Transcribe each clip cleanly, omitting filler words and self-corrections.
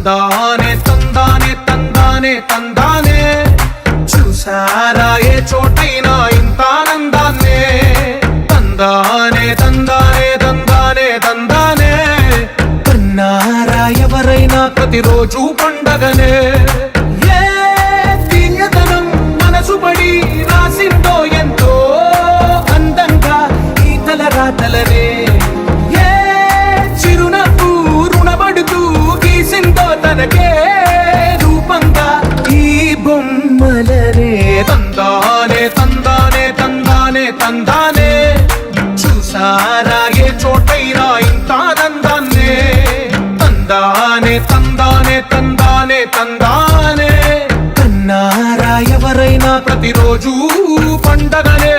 తందానే తందానే తందానే తందానే చూసారా ఏ చోటైనా ఇంత ఆనందాన్నే తందానే తందానే తందానే తందానే కన్నారా ఎవరైనా ప్రతిరోజు పండగనే ఏ తీయదనం మనసు పడి రాసిందో ఎంతో అందంగా ఈ తలరాతలనే ఏ చిరునవ్వు రుణపడుతూ గీసిందో తనకే రూపంగా ఈ బొమ్మలనే తందానే తందానే తందానే తందానే చూసారా ఏ చోటైనా ఇంత ఆనందాన్నే తందానే తందానే తందానే తందానే కన్నారా ఎవరైనా ప్రతిరోజు పండగనే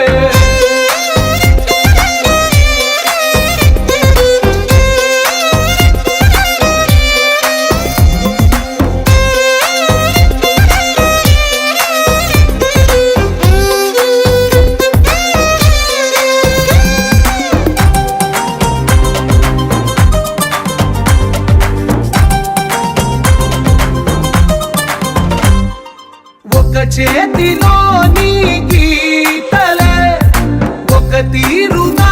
ఒక చేతిలో నీ గీతలే ఒక తీరుగా